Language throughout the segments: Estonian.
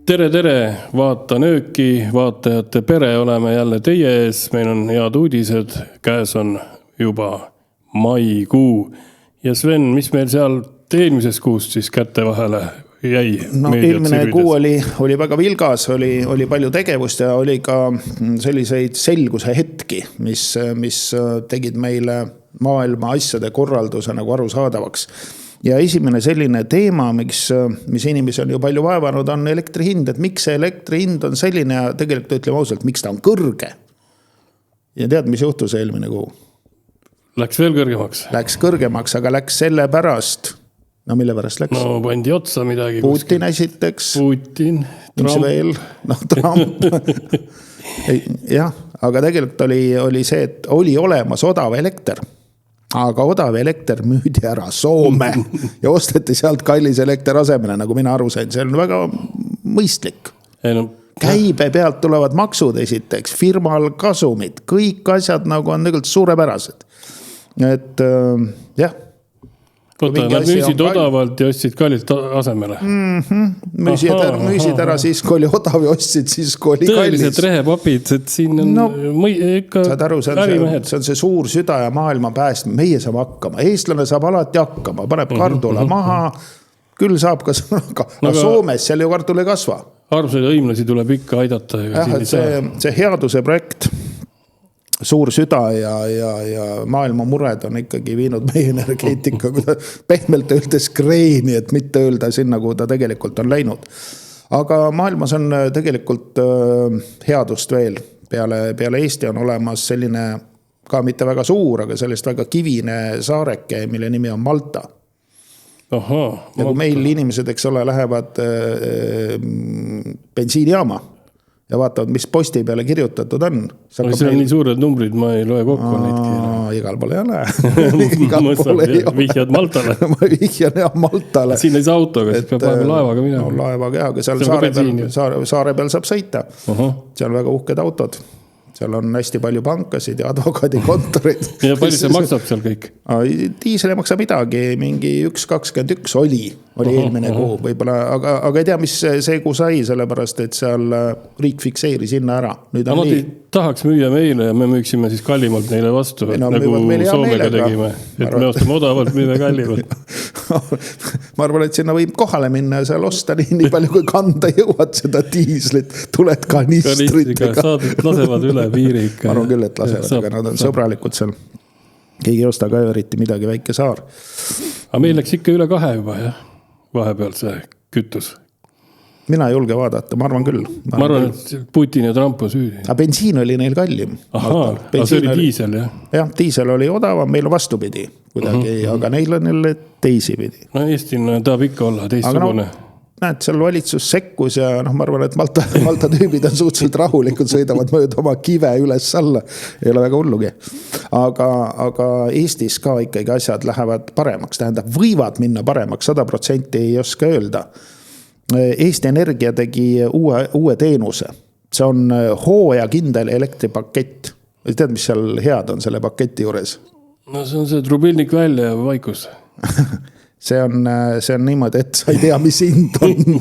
Tere, vaata nööki, vaatajate pere, oleme jälle teie ees. Meil on head uudised, käes on juba maikuu. Ja Sven, mis meil seal eelmises kuust siis kätte vahele jäi? No, eelmine kuu oli väga vilgas, oli palju tegevust ja oli ka selliseid selguse hetki, mis tegid meile maailma asjade korralduse nagu arusaadavaks. Ja esimene selline teema, mis inimesi on ju palju vaevanud, on elektri hind. Et miks see elektri hind on selline ja tegelikult ütleme ausalt, miks ta on kõrge? Ja tead, mis juhtus eelmine kuu? Läks veel kõrgemaks? Läks kõrgemaks, aga läks selle pärast. No mille pärast läks? No pandi otsa midagi. Putin esiteks. Putin, Trump. Veel? No Trump. Jah, aga tegelikult oli see, et oli olemas odav elekter. Aga odav elekter müüdi ära Soome ja osteti sealt kallis elekter asemele, nagu mina aru sain. See on väga mõistlik. Käibe pealt tulevad maksud esiteks, firmal kasumid, kõik asjad nagu on tegelikult suurepärased. Et jah. Oota, nad müüsid odavalt ja ostsid kallilt asemele. Müüsid ära siis, kui oli odav ja ostsid siis, kui oli kallis. Tõelised rehepapid, et siin on ikka ärimehed. See on see suur süda ja maailma pääst. Meie saab hakkama. Eestlane saab alati hakkama. Paneb kardula maha. Küll saab ka aga Soomes seal ju kardul ei kasva. Arvsaid õimlasi tuleb ikka aidata. See headuse projekt, suur süda ja maailma mured on ikkagi viinud meie energeetika pehmelt öeldes kreeni, et mitte öelda sinna, kuhu ta tegelikult on läinud. Aga maailmas on tegelikult headust veel. Peale Eesti on olemas selline ka mitte väga suur, aga sellest väga kivine saareke, mille nimi on Malta. Ja kui meil inimesed, eks ole, lähevad bensiinijaama ja vaatavad, mis posti peale kirjutatud on. See on nii suured numbrid, ma ei loe kokku neidki. Igal poole ei ole. Vihjad Maltale. Ma vihjan Maltale. Siin ei saa autoga, siis peab vahepeal laevaga minema. No, laevaga jah, aga seal saare peal saab sõita. Seal on väga uhked autod. Seal on hästi palju pankasid ja advokaadikontorid. Ja palju see maksab seal kõik? Diisel ei maksa midagi, mingi 1,21 oli eelmine kuu võibolla, aga ei tea, mis see kuu sai, sellepärast, et seal riik fikseeris hinna ära. Nad ei tahaks müüa meile ja me müüksime siis kallimalt neile vastu, nagu Soomega tegime, et me ostame odavalt, müüme kallimalt. Ma arvan, et sinna võib kohale minna ja seal osta nii palju, kui kanda jõuad seda diislit, tuled kanistritega. Lasevad üle piiri ikka. Ma arvan küll, et lasevad, aga nad on sõbralikud seal. Keegi ei osta ka eriti midagi, väike saar. Aga meil läks ikka üle 2 juba, jah? Vahepeal see kütus. Mina ei julge vaadata, ma arvan küll. Ma arvan, et Putin ja Trump on süüdi. Aga bensiin oli neil kallim. Aga see oli diisel, jah? Jah, diisel oli odavam, meil vastupidi kuidagi, aga neil on jälle teisi pidi. No Eestil tahab ikka olla teistsugune. Näed, seal valitsus sekkus ja ma arvan, et Malta tüübid on suhteliselt rahulikud, sõidavad mööda oma kive üles alla. Ei ole väga hullugi. Aga Eestis ka ikkagi asjad lähevad paremaks. Tähendab, võivad minna paremaks, 100% ei oska öelda. Eesti Energia tegi uue teenuse. See on hooajakindel elektripakett. Tead, mis seal head on selle paketi juures? No see on see trubilnik välja ja vaikus. See on niimoodi, et sa ei tea, mis hind on.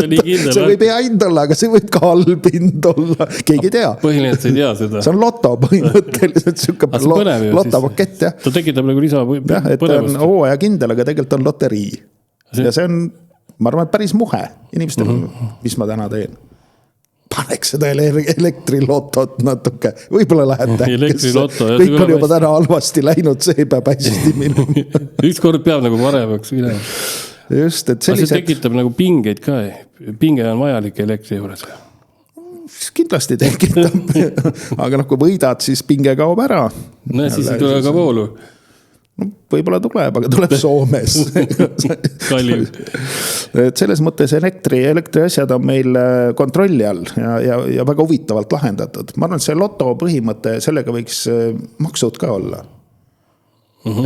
See võib hea hind olla, aga see võib ka halb hind olla. Keegi ei tea. Põhiliselt ei tea seda. See on loto põhimõtteliselt. Lotopakett, jah. Ta tekitab nagu lisa põnevust. Et on hooajakindel, aga tegelikult on loterii. Ja see on, ma arvan, et päris muhe inimestel, mis ma täna teen. Paneks seda elektrilotot natuke. Võib-olla lähete. Kõik on juba täna halvasti läinud, see peab hästi minema. Ükskord peab nagu paremaks minema. Just, et sellised... See tekitab nagu pingeid ka. Pinge on vajalik elektri juures. Kindlasti tekitab. Aga kui võidad, siis pinge kaob ära. No siis ei tule ka voolu. Võib-olla tuleb, aga tuleb Soomes. Kallim. Selles mõttes elektri asjad on meil kontrolli all ja väga huvitavalt lahendatud. Ma arvan, et see loto põhimõte, sellega võiks maksud ka olla.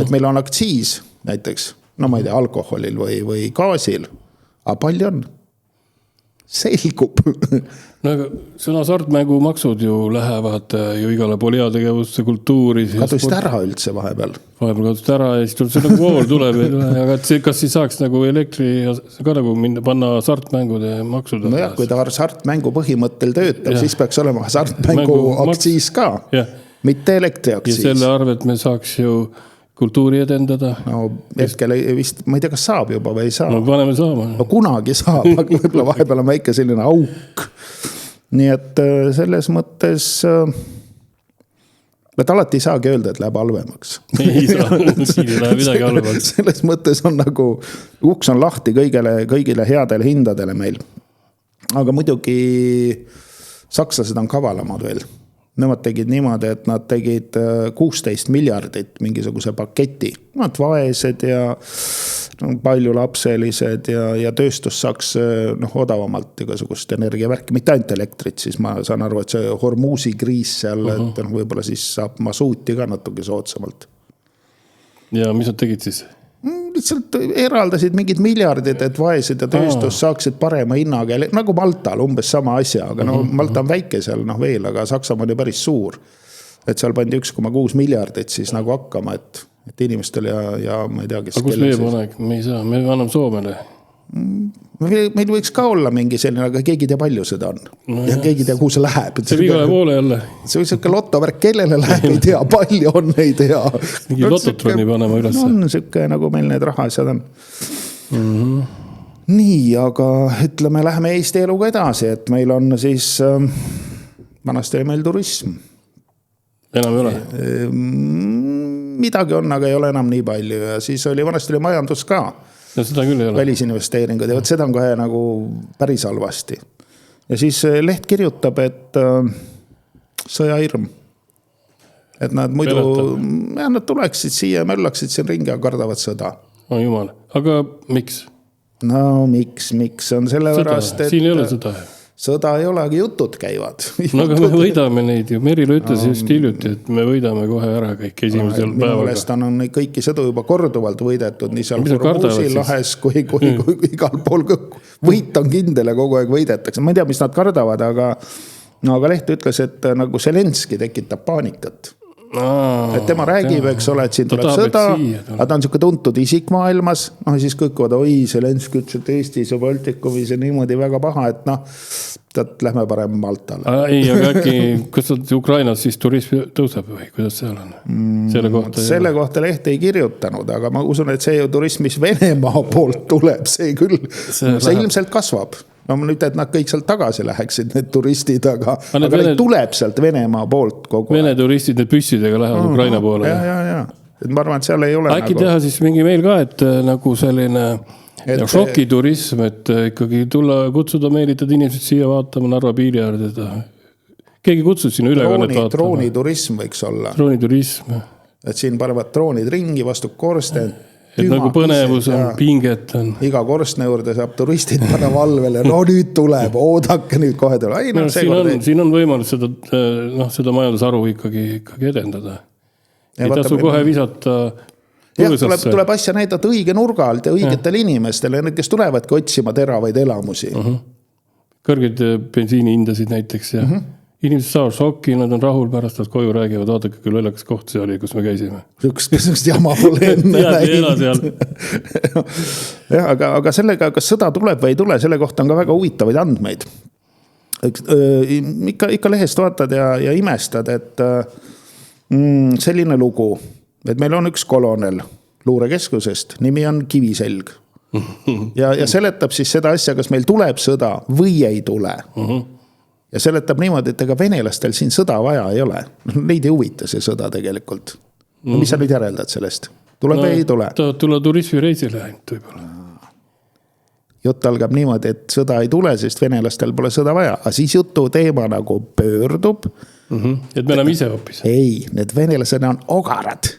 Et meil on aktsiis näiteks, no ma ei tea, alkoholil või gaasil, aga palju on? selgub. No aga sõna sartmängumaksud ju lähevad ju igale poole heategevusse kultuuri. Kadusid ära üldse vahepeal. Vahepeal kadusid ära ja siis tuleb see nagu vool tuleb. Aga kas siis saaks nagu elektri ka nagu panna sartmängude maksud? No jah, kui ta sartmängu põhimõttel töötab, siis peaks olema sartmängu aktsiis ka, mitte elektriaktsiis. Ja selle arvelt me saaks ju kultuuri edendada. No hetkel vist, ma ei tea, kas saab juba või ei saa. No paneme saama. No kunagi saab, aga võib-olla vahepeal on väike selline auk. Nii et selles mõttes, et alati ei saagi öelda, et läheb halvemaks. Ei saa, siin ei lähe midagi halvemaks. Selles mõttes on nagu, uks on lahti kõigile headele hindadele meil. Aga muidugi sakslased on kavalamad veel. Nemad tegid niimoodi, et nad tegid 16 miljardit mingisuguse paketi. Nad vaesed ja paljulapselised ja tööstus saaks odavamalt igasugust energiavärki, mitte ainult elektrit, siis ma saan aru, et see Hormuzi kriis seal, et võib-olla siis saab masuuti ka natuke soodsamalt. Ja mis nad tegid siis? Lihtsalt eraldasid mingid miljardid, et vaesed ja tööstus saaksid parema hinnaga, nagu Maltal umbes sama asja, aga Malta on väike seal veel, aga Saksamaa oli päris suur. Et seal pandi 1,6 miljardit siis nagu hakkama, et inimestel ja ma ei tea, kes. Aga kus meie panek? Me ei saa, me anname Soomele. Meil võiks ka olla mingi selline, aga keegi tea palju seda on. Ja keegi tea, kuhu see läheb. See vigale poole jälle. See võiks ikka lotovärk, kellele läheb, ei tea, palju on, ei tea. Mingi lototroni panema üles. On siuke, nagu meil need rahasjad on. Nii, aga ütleme, läheme Eesti eluga edasi, et meil on siis, vanasti oli meil turism. Enam ei ole? Midagi on, aga ei ole enam nii palju. Ja siis oli vanasti oli majandus ka. Ja seda küll ei ole. Välisinvesteeringud ja seda on kohe nagu päris halvasti. Ja siis leht kirjutab, et sõjahirm. Et nad muidu, nad tuleksid siia, möllaksid siin ringi ja kardavad sõda. No jumal, aga miks? No miks on sellepärast, et siin ei ole sõda. Sõda ei ole, aga jutud käivad. No aga me võidame neid ju. Merilo ütles just hiljuti, et me võidame kohe ära kõik esimesel päevaga. Minu meelest on kõiki sõdu juba korduvalt võidetud, nii seal Hormuzi lahes kui igal pool. Võit on kindel ja kogu aeg võidetakse. Ma ei tea, mis nad kardavad, aga leht ütles, et nagu Zelenski tekitab paanikat. Et tema räägib, eks ole, et siin tuleb sõda, aga ta on siuke tuntud isik maailmas, siis kõikuvad, Zelenski ütles, et Eestis ja Baltikumis ja niimoodi väga paha, et lähme parem Maltale. Ei, aga äkki, kas Ukrainas siis turism tõuseb või kuidas seal on? Selle kohta leht ei kirjutanud, aga ma usun, et see turism, mis Venemaa poolt tuleb, see küll, see ilmselt kasvab. No nüüd, et nad kõik sealt tagasi läheksid, need turistid, aga neid tuleb sealt Venemaa poolt kogu aeg. Vene turistid need püssidega lähevad Ukraina poole. Ja. Et ma arvan, et seal ei ole äkki teha siis mingi meil ka, et nagu selline šokiturism, et ikkagi kutsuda meelitada inimesed siia vaatama Narva piiriäärde. Keegi kutsus sinna ülekannet vaatama. Drooniturism võiks olla. Drooniturism. Et siin panevad droonid ringi vastu korsten. Et nagu põnevus on, pinget on. Iga korstne juurde saab turistid panna valvele. No nüüd tuleb, oodake nüüd kohe tuleb. Siin on võimalus seda majandusharu ikkagi edendada. Ei tasu kohe visata põõsasse. Tuleb asja näidata õige nurga alt ja õigetele inimestele, need, kes tulevadki otsima teravaid elamusi. Kõrged bensiini hindasid näiteks ja inimesed saavad šokki, nad on rahul pärast, nad koju räägivad, vaadake küll õllakas koht see oli, kus me käisime. Sükst jama pole enne näinud. Aga sellega, kas sõda tuleb või ei tule, selle kohta on ka väga huvitavaid andmeid. Ikka lehest vaatad ja imestad, et selline lugu, et meil on üks kolonel luurekeskusest, nimi on Kiviselg. Ja seletab siis seda asja, kas meil tuleb sõda või ei tule. Ja seletab niimoodi, et ega venelastel siin sõda vaja ei ole. Neid ei huvita see sõda tegelikult. Mis sa nüüd järeldad sellest? Tuleb või ei tule? Tule turismireisile ainult võib-olla. Jutt algab niimoodi, et sõda ei tule, sest venelastel pole sõda vaja. Aga siis jutu teema nagu pöördub. Et me oleme ise hoopis. Ei, need venelased on ogarad.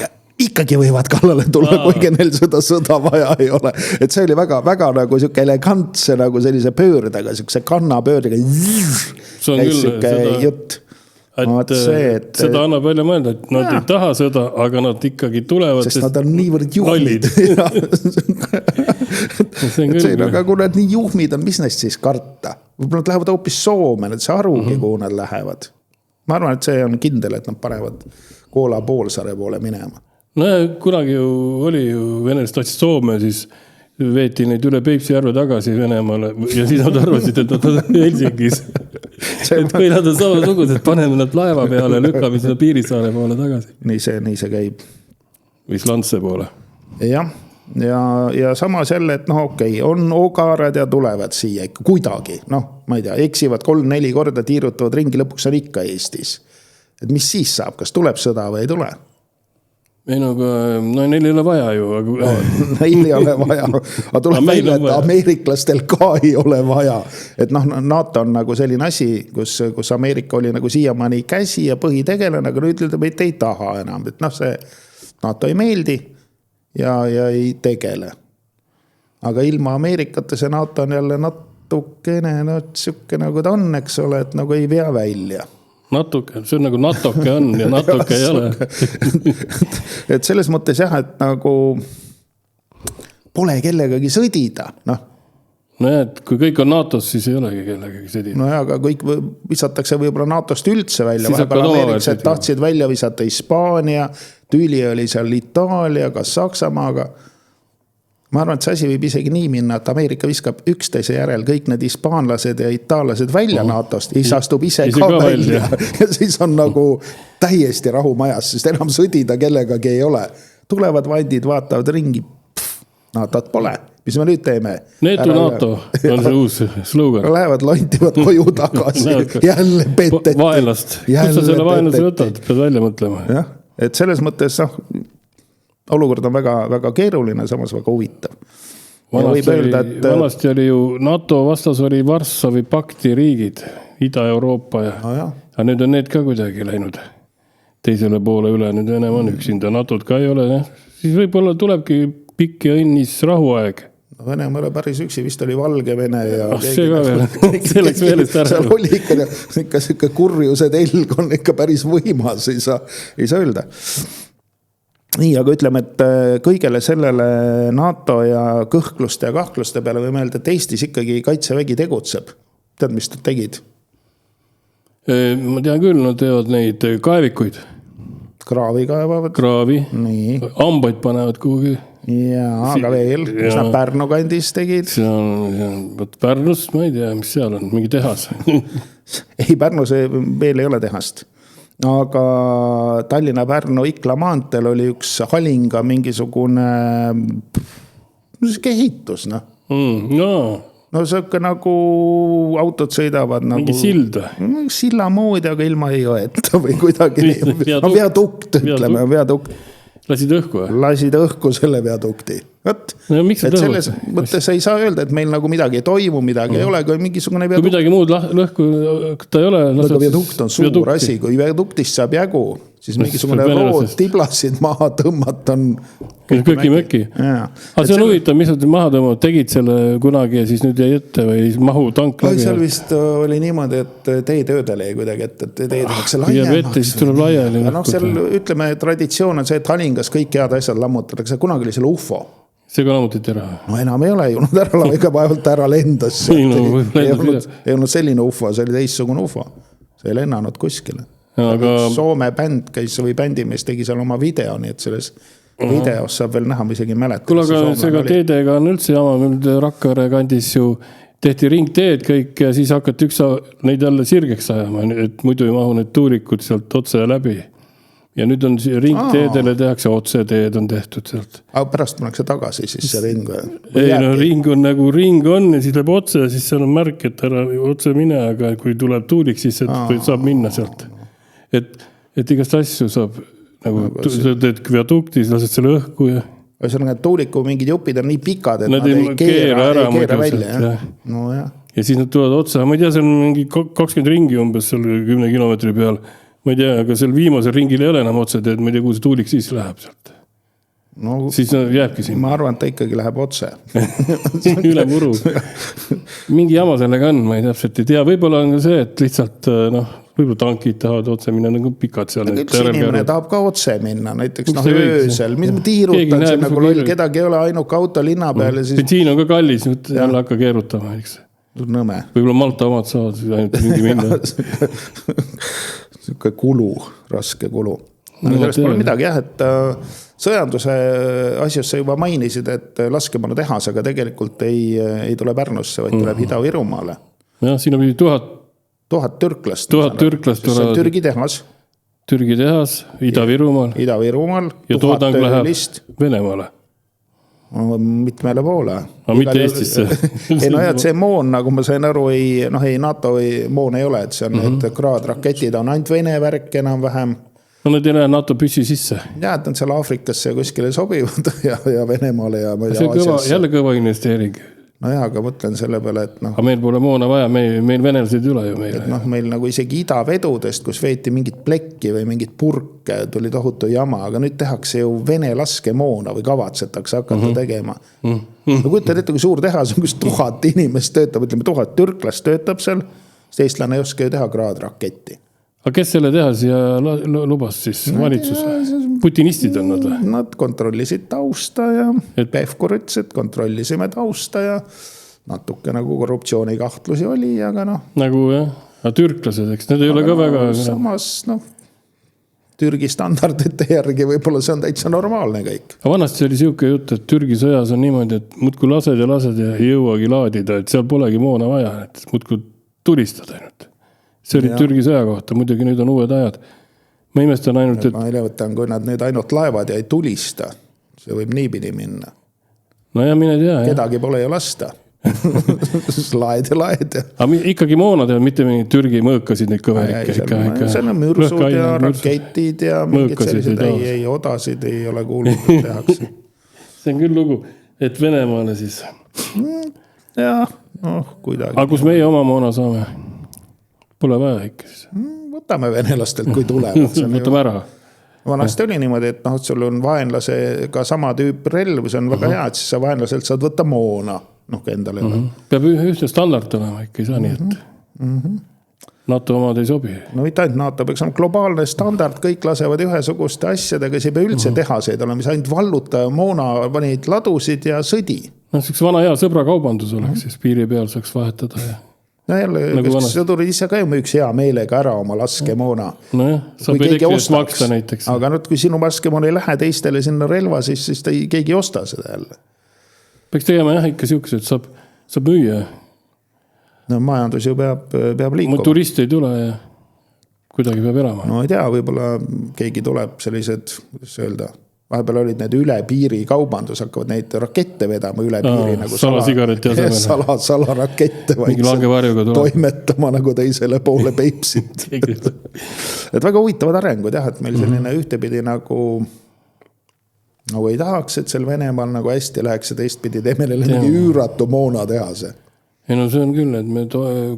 Ja ikkagi võivad kallale tulla, kuigi neil seda sõda vaja ei ole. Et see oli väga, väga nagu siuke elegantse nagu sellise pöördega, siukse kannapöördega. See on küll seda jutt. et seda annab välja mõelda, et nad ei taha sõda, aga nad ikkagi tulevad. Sest nad on niivõrd juhmid. Aga kui nad nii juhmid on, mis neist siis karta? Võib-olla nad lähevad hoopis Soome, nad see arugi, kuhu nad lähevad. Ma arvan, et see on kindel, et nad panevad Koola poolsare poole minema. No kunagi ju oli ju venelast tahtsid Soome, siis veeti neid üle Peipsi järve tagasi Venemaale ja siis nad arvasid, et nad on Helsingis. Et kui nad on samasugused, paneme nad laeva peale ja lükkame seda Piirisaare poole tagasi. Nii see käib. Islandse poole. Jah, ja samas jälle, et on ogarad ja tulevad siia ikka kuidagi. Ma ei tea, eksivad 3-4 korda, tiirutavad ringi, lõpuks on ikka Eestis. Et mis siis saab, kas tuleb sõda või ei tule? Ei neil ei ole vaja ju. Neil ei ole vaja. Aga tuleb välja, et ameeriklastel ka ei ole vaja. Et NATO on nagu selline asi, kus Ameerika oli nagu siiamaani käsi ja põhitegelane, aga nüüd ütleb, et ei taha enam. Et see NATO ei meeldi ja ei tegele. Aga ilma Ameerikata see NATO on jälle natukene, siuke nagu ta on, eks ole, et nagu ei vea välja. Natuke, see on nagu natuke on ja natuke ei ole. Et selles mõttes jah, et nagu pole kellegagi sõdida. Et kui kõik on NATOs, siis ei olegi kellegagi sõdida. Aga kõik visatakse võib-olla NATOst üldse välja. Vahepeal ameeriklased tahtsid välja visata Hispaania, tüli oli seal Itaalia, kas Saksamaaga. Ma arvan, et see asi võib isegi nii minna, et Ameerika viskab üksteise järel kõik need hispaanlased ja itaallased välja NATOst, siis astub ise ka välja. Ja siis on nagu täiesti rahu majas, sest enam sõdida kellegagi ei ole. Tulevad vandid, vaatavad ringi, NATOt pole. Mis me nüüd teeme? Neetu NATO on see uus slogan. Lähevad lontivad koju tagasi, jälle peteti. Vaenlast. Kus sa selle vaenlase võtad? Pead välja mõtlema. Jah, et selles mõttes olukord on väga, väga keeruline, samas väga huvitav. Vanasti oli ju NATO vastas oli Varssavi pakti riigid, Ida-Euroopa ja nüüd on need ka kuidagi läinud teisele poole üle, nüüd Venemaa on üksinda, NATO-t ka ei ole, siis võib-olla tulebki pikk ja õnnis rahuaeg. Venemaa ole päris üksi, vist oli Valgevene ja see ka veel, selleks veelest ära. Seal oli ikka kurjuse telg on ikka päris võimas, ei saa öelda. Nii, aga ütleme, et kõigele sellele NATO ja kõhkluste ja kahkluste peale või meelde, et Eestis ikkagi kaitsevägi tegutseb. Tead, mis nad tegid? Ma tean küll, nad teevad neid kaevikuid. Kraavi kaevavad. Kraavi. Nii. Ambaid panevad kuhugi. Jaa, aga veel. Mis nad Pärnu kandis tegid? See on Pärnus, ma ei tea, mis seal on, mingi tehas. Ei, Pärnus veel ei ole tehast. Aga Tallinna-Pärnu Ikla maanteel oli üks Halinga mingisugune ehitus. No see nagu autod sõidavad nagu... Mingi sild? Silla moodi, aga ilma ei joeta või kuidagi. Viadukt, ütleme, viadukt. Lasid õhku? Lasid õhku selle viadukti. Et selles mõttes ei saa öelda, et meil nagu midagi ei toimu, midagi ei ole, kui mingisugune viadukt. Kui midagi muud lõhku ta ei ole... Aga viadukt on suur asi, kui viaduktist saab jagu, siis mingisugune rood tiblasid maha tõmmat on... Köki-möki. Aga see on huvitav, mis nad maha tõmmavad, tegid selle kunagi ja siis nüüd jäi ette või mahu tank läbi? Seal vist oli niimoodi, et teetöödele jäi kuidagi ette, et teed tehakse laiemaks. Jääb ette, siis tuleb laiali. Seal, ütleme, traditsioon on see, et Halingas kõik head asjad lammutatakse. Kunagi oli selle UFO. See ka lammutati ära? No enam ei ole ju, nad ära ega vaevalt ära lendas. Ei olnud selline UFO, see oli teissugune UFO. See ei lennanud kuskile. Soome bänd käis või bändimees tegi seal oma video, nii et selles videos saab veel näha, ma isegi mäletan. Kuule, aga see ka teedega on üldse jama, nüüd Rakkavere kandis ju tehti ringteed kõik ja siis hakati neid jälle sirgeks ajama, et muidu ei mahu need tuulikud sealt otse läbi. Ja nüüd on ringteedele tehakse otseteed on tehtud sealt. Aga pärast pannakse tagasi siis see ring? Ei, no ring on nagu ring on ja siis läheb otse ja siis seal on märk, et ära otse mine, aga kui tuleb tuulik, siis saab minna sealt. Et igast asju saab nagu teed viaduktis, lased selle õhku ja... Need tuuliku mingid jupid on nii pikad, et nad ei keera välja. No, jah. Ja siis nad tulevad otsa. Ma ei tea, see on mingi 20 ringi umbes seal 10 kilomeetri peal. Ma ei tea, aga seal viimasel ringil ei ole enam otse teed. Ma ei tea, kuhu see tuulik siis läheb sealt. No, siis jääbki siin. Ma arvan, et ta ikkagi läheb otse. Üle muru. Mingi jama sellega on, ma ei täpselt ei tea. Võib-olla on ka see, et lihtsalt võib-olla tankid tahavad otse minna nagu pikad seal. Üks inimene tahab ka otse minna, näiteks Miks öösel, mis ma tiirutan siin nagu loll, kedagi ei ole ainuke auto linna peal ja siis... Bensiin on ka kallis, jälle hakka keerutama, eks. Nõme. Võib-olla Malta omad saavad ainult mingi minna. Siuke kulu, raske kulu. Sellest pole midagi jah, et sõjanduse asjus sa juba mainisid, et laskemana tehas, aga tegelikult ei tule Pärnusse, vaid tuleb Ida-Virumaale. Jah, siin on 1000 türklast. 1000 türklast tulevad. Türgi tehas. Türgi tehas, Ida-Virumaal. Ida-Virumaal. Ja toodang läheb Venemaale. Mitmele poole. No mitte Eestisse. Ei no jah, see moon, nagu ma sain aru, ei NATO moon ei ole, et see on need kraadraketid on ainult Vene värk enam vähem. No need ei lähe NATO püssi sisse. Ja, et on seal Afrikasse kuskile sobivad ja Venemaale ja Aasiasse. Jälle kõva investeering. No jah, aga mõtlen selle peale, et Aga meil pole moona vaja, meil venelasid üle ju meile. Et meil nagu isegi idavedudest, kus veeti mingit plekki või mingit purke, tuli tohutu jama, aga nüüd tehakse ju Vene laskemoona või kavatsetakse hakata tegema. No kujutad ette, kui suur tehas on, kus 1000 inimest töötab, ütleme 1000 türklast töötab seal, sest eestlane ei oska ju teha kraadraketti. Aga kes selle teha siia lubas siis valitsus? Putinistid on nad või? Nad kontrollisid tausta ja Pevkur ütles, et kontrollisime tausta ja natuke nagu korruptsioonikahtlusi oli, aga Nagu jah, aga türklased, eks need ei ole ka väga... Samas Türgi standardite järgi võib-olla see on täitsa normaalne kõik. Aga vanasti oli siuke jutt, et Türgi sõjas on niimoodi, et muudkui lased ja ei jõuagi laadida, et seal polegi moona vaja, et muudkui tulistada ainult. See oli Türgi sõja kohta, muidugi nüüd on uued ajad. Ma imestan ainult, et... Ma võtan, kui nad nüüd ainult laevad ja ei tulista, see võib niipidi minna. No ja mine tea. Kedagi pole ju lasta. laed. Aga ikkagi moona teevad, mitte mingi Türgi mõõkasid neid kõverikke. Seal on mürsud ja raketid ja mingid sellised ei odasid ei ole kuulnud, et tehakse. See on küll lugu, et Venemaale siis. Ja, kuidagi. Aga kus meie oma moona saame? Pole vaja ikka siis. Võtame venelastelt, kui tulevad. Võtame ära. Vanasti oli niimoodi, et sul on vaenlasega sama tüüp relv, see on väga hea, et siis sa vaenlaselt saad võtta moona. Endale ole. Peab ühtne standard olema ikka, ei saa nii, et NATO omad ei sobi. No mitte ainult NATO, peaks on globaalne standard, kõik lasevad ühesuguste asjadega, see ei pea üldse tehaseid olema, mis ainult valluta moona neid ladusid ja sõdi. Üks vana hea sõbrakaubandus oleks, siis piiri peal saaks vahetada ja... No jälle, kes sõdurid ise ka ju müüks hea meelega ära oma laskemoona. No jah, saab elektri maksta näiteks. Aga kui sinu laskemoon ei lähe teistele sinna relva, siis keegi ei osta seda jälle. Peaks tegema jah ikka siukse, et saab müüa. No majandus ju peab liikuma. Turist ei tule ja kuidagi peab elama. No ei tea, võib-olla keegi tuleb sellised, kuidas öelda... Vahepeal olid need üle piiri kaubandus, hakkavad neid rakette vedama üle piiri. Nagu salasigareti asemel. Salarakette toimetama nagu teisele poole Peipsit. Et väga huvitavad arengud jah, et meil selline ühtepidi nagu ei tahaks, et seal Venemaal nagu hästi läheks ja teistpidi teemele mingi üüratu moona tehase. Ei no see on küll, et me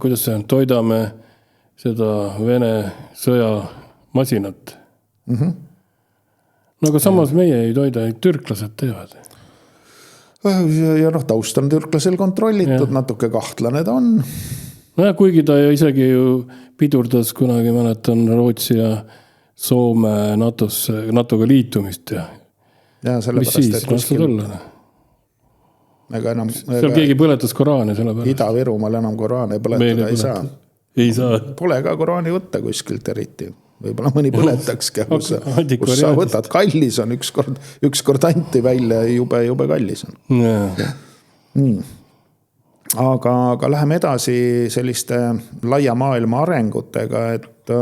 kuidas see on, toidame seda Vene sõjamasinat. No aga samas meie ei toida, türklased teevad. Ja taust on türklasel kontrollitud, natuke kahtlane ta on. No ja kuigi ta isegi ju pidurdas kunagi, mäletan Rootsi ja Soome NATOga liitumist. Ja sellepärast, et kuskil... Seal keegi põletas Koraani selle pärast. Ida-Virumaal enam Koraani põletada ei saa. Ei saa. Pole ka Koraani võtta kuskilt eriti. Võib-olla mõni põletakski, kus sa võtad, kallis on, ükskord anti välja, jube kallis on. Aga läheme edasi selliste laia maailma arengutega, et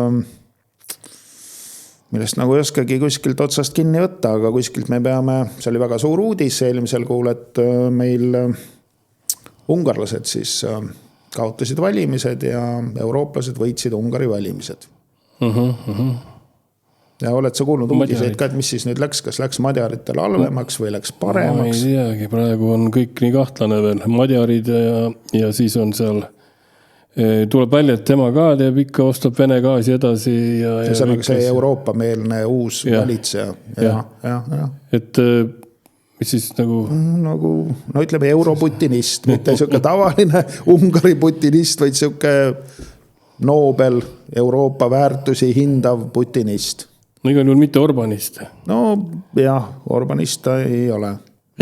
millest nagu ei oskagi kuskilt otsast kinni võtta, aga kuskilt me peame, see oli väga suur uudis eelmisel kuul, et meil ungarlased siis kaotasid valimised ja eurooplased võitsid Ungari valimised. Ja oled sa kuulnud uudiseid ka, et mis siis nüüd läks, kas läks madjaritele halvemaks või läks paremaks? Ma ei teagi, praegu on kõik nii kahtlane veel, madjarid ja siis on seal, tuleb välja, et tema ka teeb ikka, ostab Vene gaasi edasi. Ja see on see Euroopa-meelne uus valitseja. Ja. Et mis siis nagu... No ütleme europutinist, mitte siuke tavaline Ungari putinist, vaid siuke Nobel, Euroopa väärtusi hindav putinist. No igal juhul mitte Orbanist. No jah, Orbanist ta ei ole.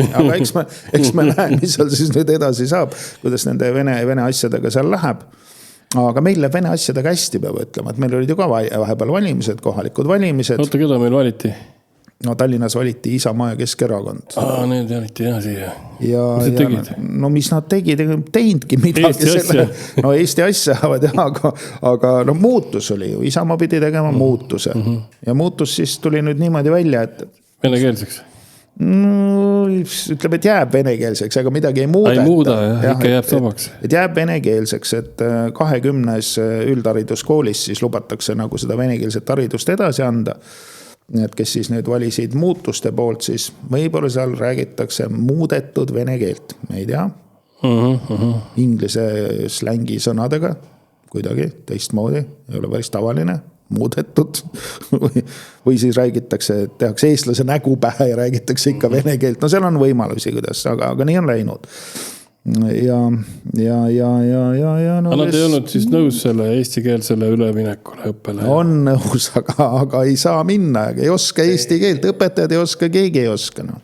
Aga eks me näe, mis seal siis nüüd edasi saab, kuidas nende Vene asjadega seal läheb. Aga meil läheb Vene asjadega hästi, peab ütlema, et meil olid ju ka vahepeal valimised, kohalikud valimised. Oota, keda meil valiti? No Tallinnas valiti Isamaa ja Keskerakond. Need valiti jah siia. Mis tegid? No mis nad tegid, teinudki midagi. Eesti asja. No Eesti asja jah, aga no muutus oli ju. Isamaa pidi tegema muutuse. Ja muutus siis tuli nüüd niimoodi välja, et venekeelseks? No, ütleme, et jääb venekeelseks, aga midagi ei muuda. Ei muuda, jah, ikka jääb samaks. Et jääb venekeelseks, et 20 üldhariduskoolis siis lubatakse nagu seda venekeelset haridust edasi anda. Et kes siis nüüd valisid muutuste poolt, siis võibolla seal räägitakse muudetud vene keelt. Me ei tea. Inglise slängi sõnadega, kuidagi teistmoodi, ei ole päris tavaline. Muudetud või siis räägitakse, tehakse eestlase nägu pähe ja räägitakse ikka vene keelt. No seal on võimalusi, kuidas, aga nii on läinud. Ja no nad ei olnud siis nõus selle eestikeelsele üleminekule õppele? On nõus, aga ei saa minna, ei oska eesti keelt, õpetajad ei oska, keegi ei oska. No.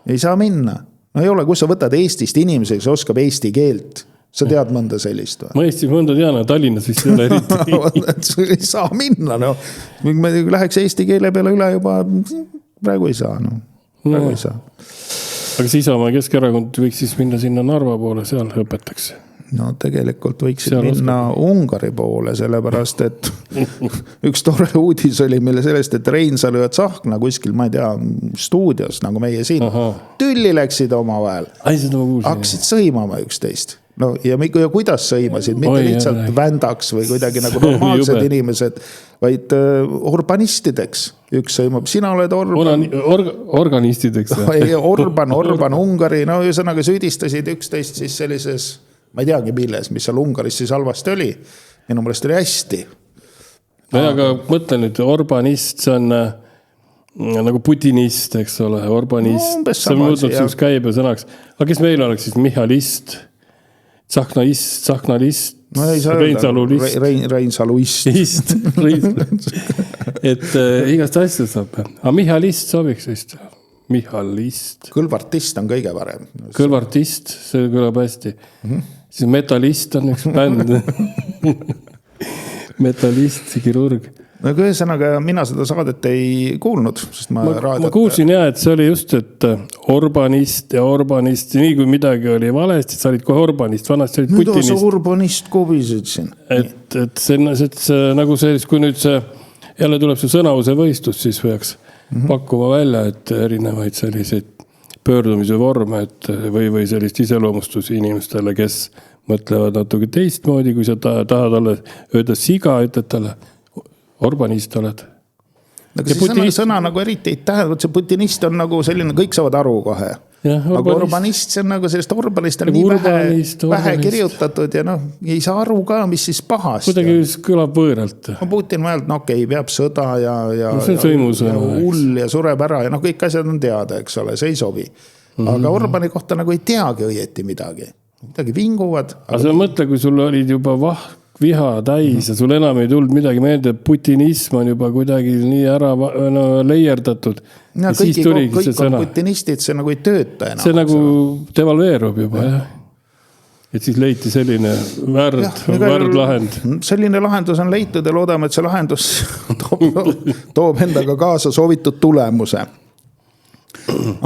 Ei saa minna. No ei ole, kus sa võtad Eestist inimeseks, oskab eesti keelt. Sa tead mõnda sellist või? Ma Eestis mõnda tean, Tallinnas vist ei ole eriti. Ei saa minna, no. Me läheks eesti keele peale üle juba, praegu ei saa, no. Praegu ei saa. Aga siis Isamaa ja Keskerakond võiks siis minna sinna Narva poole, seal õpetaks. No tegelikult võiksid minna Ungari poole, sellepärast, et üks tore uudis oli meile sellest, et Reinsalu ja Tsahkna kuskil, ma ei tea, stuudios, nagu meie siin, tülli läksid oma vahel. Hakkasid sõimama üksteist. No, ja kuidas sõimasid, mitte lihtsalt vändaks või kuidagi nagu normaalsed inimesed, vaid orbanistideks. Üks sõimab, sina oled organistideks. Orban, Ungari, no ühesõnaga süüdistasid üksteist siis sellises, ma ei teagi milles, mis seal Ungaris siis halvasti oli. Minu mõelest oli hästi. No aga mõtlen nüüd, Orbanist, see on nagu putinist, eks ole, Orbanist. See on muutnud siis käibesõnaks. Aga kes meil oleks siis Michalist? Tsahknalist, no Reinsalulist. Reinsaluist. Et igast asja saab. Aga Michalist sobiks vist. Michalist. Kõlvartist on kõige varem. Kõlvartist, see kõlab hästi. Siis metallist on üks bänd. Metallist, kirurg. No ühesõnaga, mina seda saadet ei kuulnud, sest ma kuulsin jah, et see oli just, et Orbanist, nii kui midagi oli valesti, sa olid kohe Orbanist, vanasti olid Putinist. Mida sa Orbanist kobisid siin? Et see nagu see, kui nüüd see jälle tuleb see sõnavuse võistlus, siis peaks pakkuma välja, et erinevaid selliseid pöördumise vorme, või sellist iseloomustusi inimestele, kes mõtlevad natuke teistmoodi, kui sa tahad olla, öelda siga, ütled talle, Orbanist oled. Aga see sõna nagu eriti ei tähendab, see putinist on nagu selline, kõik saavad aru kohe. Aga Orbanist, see on nagu sellest Orbanist on nii vähe kirjutatud ja noh, ei saa aru ka, mis siis pahast. Kuidagi kõlab võõralt. Putin mõeld, no okei, peab sõda ja hull ja sureb ära ja noh, kõik asjad on teada, eks ole, see ei sobi. Aga Orbani kohta nagu ei teagi õieti midagi. Midagi vinguvad. Aga sa mõtle, kui sul olid juba viha täis ja sul enam ei tulnud midagi meelde, putinism on juba kuidagi nii ära leierdatud. Ja kõik on putinistid, see nagu ei tööta enam. See nagu devalveerub juba, jah. Et siis leiti selline värdlahend. Selline lahendus on leitud ja loodame, et see lahendus toob endaga kaasa soovitud tulemuse.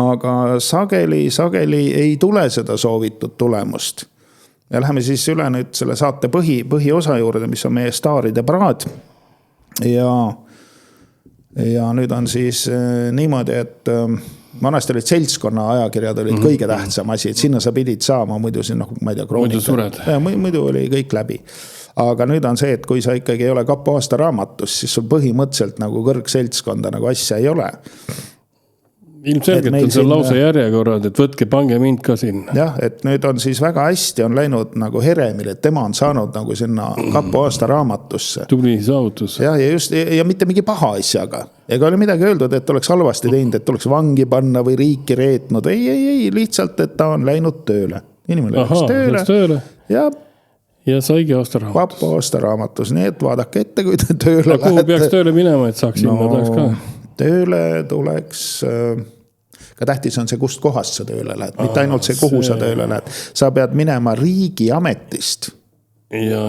Aga sageli ei tule seda soovitud tulemust. Ja läheme siis üle nüüd selle saate põhiosa juurde, mis on meie staaride paraad. Ja nüüd on siis niimoodi, et vanasti olid seltskonna ajakirjad olid kõige tähtsam asi, et sinna sa pidid saama, muidu siin, ma ei tea, kroonika. Muidu oli kõik läbi. Aga nüüd on see, et kui sa ikkagi ei ole kapo aasta raamatus, siis sul põhimõtteliselt nagu kõrgseltskonda nagu asja ei ole. Ilmselgelt on see lause järjekorrad, et võtke, pange mind ka sinna. Jah, et nüüd on siis väga hästi on läinud nagu Heremil, et tema on saanud nagu sinna kapo aasta raamatusse. Tubli saavutus. Ja mitte mingi paha asjaga. Ega oli midagi öeldud, et oleks halvasti teinud, et oleks vangi panna või riiki reetnud. Ei, lihtsalt, et ta on läinud tööle. Inimene läks tööle. Ja ja saigi aastaraamatus. Vapo aastaraamatus, nii et vaadake ette, kui te tööle lähete. Kuhu peaks tööle minema, et saaks sinna tahaks ka? Tööle tuleks, ka tähtis on see, kust kohast sa tööle lähed, mitte ainult see, kuhu sa tööle lähed. Sa pead minema riigiametist. Ja.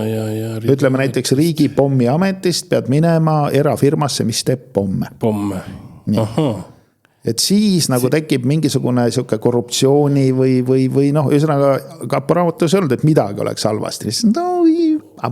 Ütleme näiteks riigipommi ametist pead minema erafirmasse, mis teeb pomme. Pomme, ahah. Et siis nagu tekib mingisugune siuke korruptsiooni või noh, ühesõnaga kapo raamatus ei olnud, et midagi oleks halvasti. No,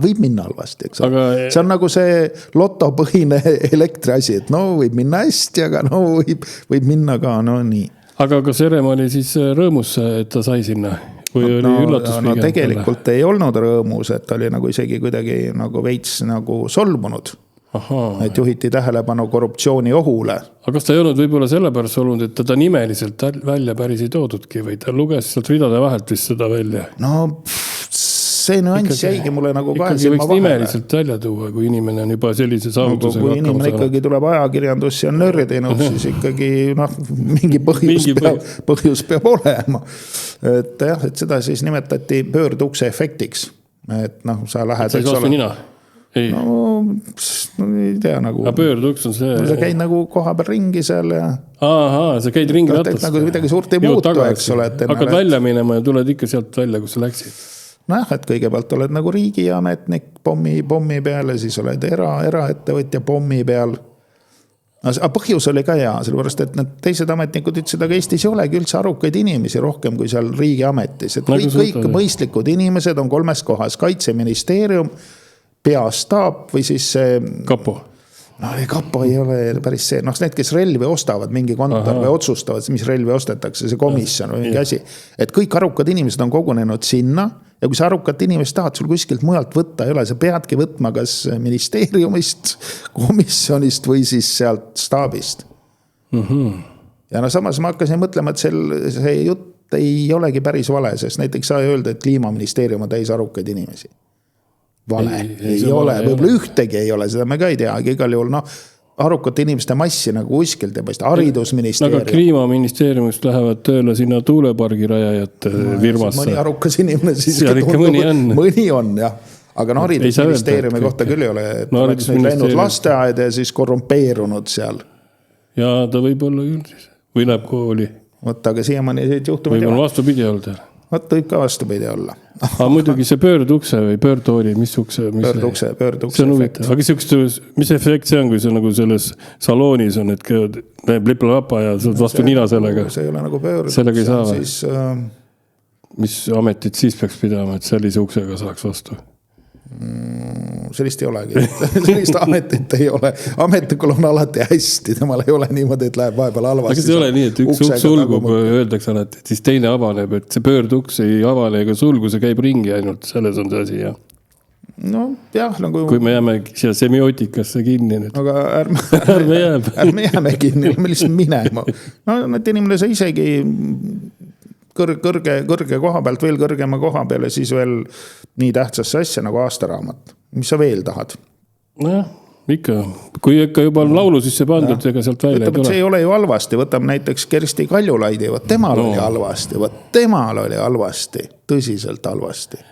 võib minna halvasti, eks. Aga... See on nagu see lotopõhine elektriasi, et no võib minna hästi, aga no võib minna ka, no nii. Aga kas Herem oli siis rõõmus, et ta sai sinna? Või oli üllatus? No tegelikult ei olnud rõõmus, et oli nagu isegi kuidagi nagu veits nagu solmunud. Aha, et juhiti tähelepanu korruptsiooni ohule. Aga kas ta ei olnud võib-olla sellepärast olnud, et ta nimeliselt välja päris ei toodudki või ta luges sealt ridade vahelt vist seda välja? No see nüanss jäigi mulle nagu kahe silma vahele. Võiks nimeliselt välja tuua, kui inimene on juba sellise saavutusega kui inimene ikkagi tuleb ajakirjandussi ja nördinud, siis ikkagi mingi põhjus peab olema. Et jah, et seda siis nimetati pöördukse efektiks. Et noh, sa lähed... Sa ei vastu nina? Ei. No ei tea nagu. Aga pöörduks on see... No, sa käid nagu koha peal ringi seal ja... Ahaa, sa käid ringi ratast. Nagu midagi suurt ei muutu, eks ole. Hakkad välja minema ja tuled ikka sealt välja, kus sa läksid. Noh, et kõigepealt oled nagu riigiametnik pommi peal ja siis oled eraettevõtja pommi peal. Aga põhjus oli ka hea, sellepärast, et need teised ametnikud ütlesid, aga Eestis ei olegi üldse arukaid inimesi rohkem kui seal riigiametis. Et kõik mõistlikud inimesed on 3 kohas. Kaitseministeerium, peastaap või siis see... Kapo. No kapo ei ole päris see. Noh, need, kes relvi ostavad, mingi kontor või otsustavad, mis relvi ostetakse, see komisjon või mingi asi. Et kõik arukad inimesed on kogunenud sinna ja kui sa arukat inimest tahad, sul kuskilt mujalt võtta ei ole, sa peadki võtma kas ministeeriumist, komisjonist või siis sealt staabist. Ja no samas ma hakkasin mõtlema, et see jutt ei olegi päris vale, sest näiteks sa ei öelda, et kliimaministeerium on täis arukaid inimesi. Vale, ei ole, võib-olla ühtegi ei ole, seda me ka ei tea, aga igal juhul arukate inimeste massi nagu kuskilt ja paista, haridusministeerium. Aga kliimaministeeriumist lähevad tööle sinna tuulepargi rajajate firmasse. Mõni arukas inimene siis mõni on, jah. Aga haridusministeeriumi kohta küll ei ole, et oleks nüüd läinud lasteaed ja siis korrumpeerunud seal. Ja ta võib olla küll siis, või läheb kooli. Võtta, aga siiamaani juhtumid võib-olla vastupidi olnud. Võtta võib ka vastupidi olla. Aga muidugi see pöördukse või pöördooli, mis ukse? Pöördukse see on huvitav. Aga mis efekt see on, kui see nagu selles saloonis on, et näeb liplappa ja saad vastu nina sellega? See ei ole nagu pöördukse. Sellega ei saa või? Mis ametit siis peaks pidama, et sellise uksega saaks vastu? Sellist ei olegi. Sellist ametit ei ole. Ametnikul on alati hästi. Temal ei ole niimoodi, et läheb vahepeal halvasti. Aga see ei ole nii, et üks uks sulgub, öeldakse alati, et siis teine avaneb, et see pöörduks ei avane ega sulgu, see käib ringi ainult. Selles on see asi, jah. No jah, nagu... Kui me jääme siia semiootikasse kinni. Aga ärme jääme kinni, me lihtsalt minema. No need inimene sa isegi... kõrge koha pealt, veel kõrgema koha peale, siis veel nii tähtsasse asja nagu aastaraamat. Mis sa veel tahad? Nojah, ikka. Kui ikka juba on laulu sisse pandud, ega sealt välja ei tule. See ei ole ju halvasti. Võtame näiteks Kersti Kaljulaidi. Temal oli halvasti. Tõsiselt halvasti.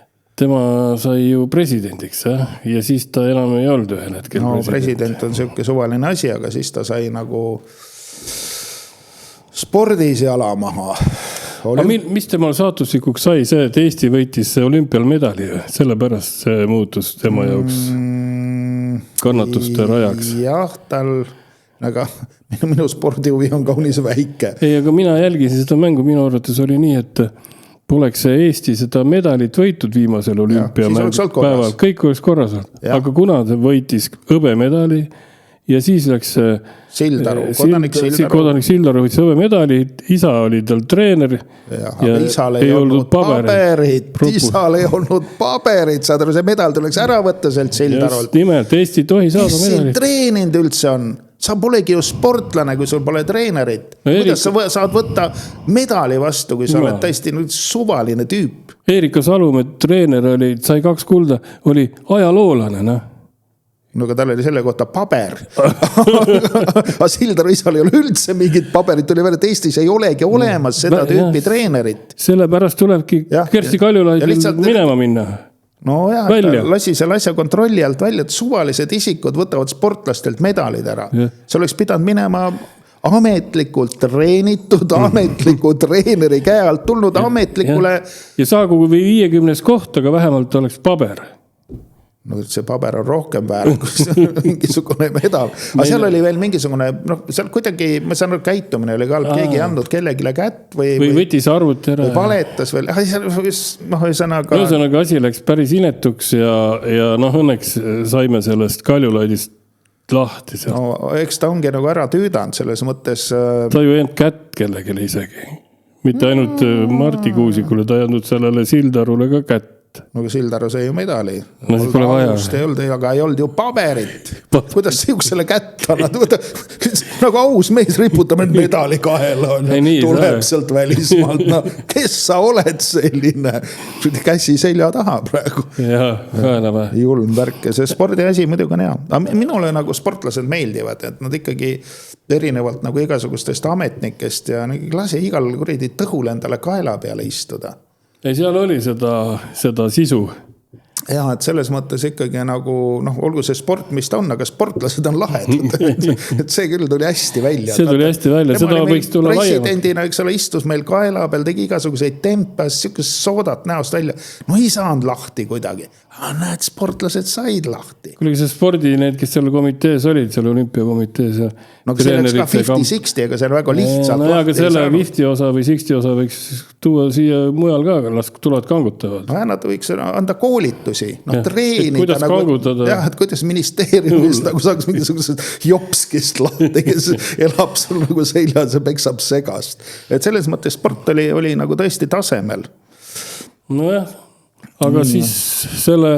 Tema sai ju presidendiks, ja siis ta enam ei olnud ühel hetkel president on selline suvaline asi, aga siis ta sai nagu spordis jala maha. Aga mis temal saatuslikuks sai see, et Eesti võitis olümpialmedali? Sellepärast see muutus tema jaoks kannatuste rajaks. Jah, aga minu spordihuvi on kaunis väike. Ei, aga mina jälgisin seda mängu, minu arvates oli nii, et poleks Eesti seda medalit võitud viimasel olümpiapäeval. Kõik oleks korras. Aga kuna ta võitis hõbemedali ja siis läks kodanik Sildaru võitis hõbemedali, isa oli tal treener ja isal ei olnud paberit, saad aru, see medal tuleks ära võtta sealt Sildarult. Just nimelt, Eesti tohi saada medali. Mis siin treeninud üldse on? Sa polegi ju sportlane, kui sul pole treenerit. Kuidas sa saad võtta medali vastu, kui sa oled täiesti suvaline tüüp? Erika Salumäe treener oli, sai 2 kulda, oli ajaloolane, No aga tal oli selle kohta paber. Aga Sildaru isal ei ole üldse mingit paberit. Tuli veel, et Eestis ei olegi olemas seda tüüpi treenerit. Sellepärast tulebki Kersti Kaljulaidil minema minna. no jah, Välja. lasi selle asja kontrolli alt välja, et suvalised isikud võtavad sportlastelt medalid ära. See oleks pidanud minema ametlikult treenitud, ametliku treeneri käe alt tulnud ametlikule. Ja saagu või 50 koht, aga vähemalt oleks paber. No see paber on rohkem väär, kus mingisugune medal. Aga seal oli veel mingisugune, noh, seal kuidagi, ma saan aru, käitumine oli ka, keegi ei andnud kellegile kätt või võttis arvuti ära. Või valetas veel. Noh, ühesõnaga asi läks päris inetuks ja noh, õnneks saime sellest Kaljulaidist lahti. No, eks ta ongi nagu ära tüüdanud selles mõttes. Ta ju ei olnud kätt kellegile isegi. Mitte ainult Marti Kuusikule, ta ei andnud sellele Sildarule ka kätt. No Sildaru sai ju medali. No siis pole vaja. Aga ei olnud ju paberit. Kuidas siuksele kätt annad? Nagu aus mees riputame medali kaela. Tuleb sealt välismaalt. No, kes sa oled selline? Käsi selja taha praegu. Jah, kaelame. Julm värk. See spordi asi muidugi on hea. Minule nagu sportlased meeldivad, et nad ikkagi erinevalt nagu igasugustest ametnikest ja lase igal kuridi tõhul endale kaela peale istuda. Ei, seal oli seda sisu. Ja, et selles mõttes ikkagi nagu, noh, olgu see sport, mis ta on, aga sportlased on lahedad. Et see küll tuli hästi välja. See tuli hästi välja, seda võiks tulla laiemalt. Presidendina, eks ole, istus meil kaela peal, tegi igasuguseid tempas, siukest soodat näost välja. No ei saanud lahti kuidagi. Näed, sportlased said lahti. Kuulge, see spordi, need, kes seal komitees olid, seal olümpiakomitees. No see oleks ka 50-60, aga see on väga lihtsalt. No aga selle 50 osa või 60 osa võiks tuua siia mujal ka, las tulevad kangutavad. No nad võiks anda koolitusi, treenida. Kuidas nagu, kangutada? Jah, et kuidas ministeeriumist nagu saaks mingisugused jopskist lahti, kes elab sul nagu seljas ja peksab segast. Et selles mõttes sport oli nagu tõesti tasemel. Nojah. Aga siis selle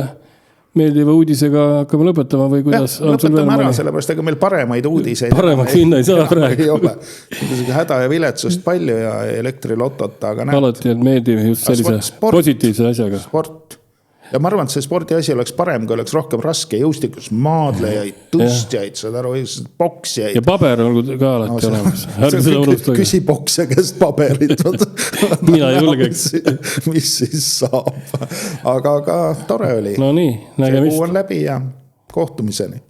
meeldiva uudisega hakkame lõpetama või kuidas? Ja, lõpetame ära, sellepärast ega meil paremaid uudiseid. Paremaks hinna ei saa praegu. Ei ole. Häda ja viletsust palju ja elektrilotot, aga näed. Alati on meeldiv just sellise positiivse asjaga. Sport. Ja ma arvan, et see spordi asi oleks parem, kui oleks rohkem raske jõustikus maadlejaid, tõstjaid, saad aru, boksjaid. Ja paber on ka alati olemas. Küsi boksja käest paberit. Mina julgeks. Mis siis saab. Aga tore oli. No nii, nägemist. See kuu on läbi ja kohtumiseni.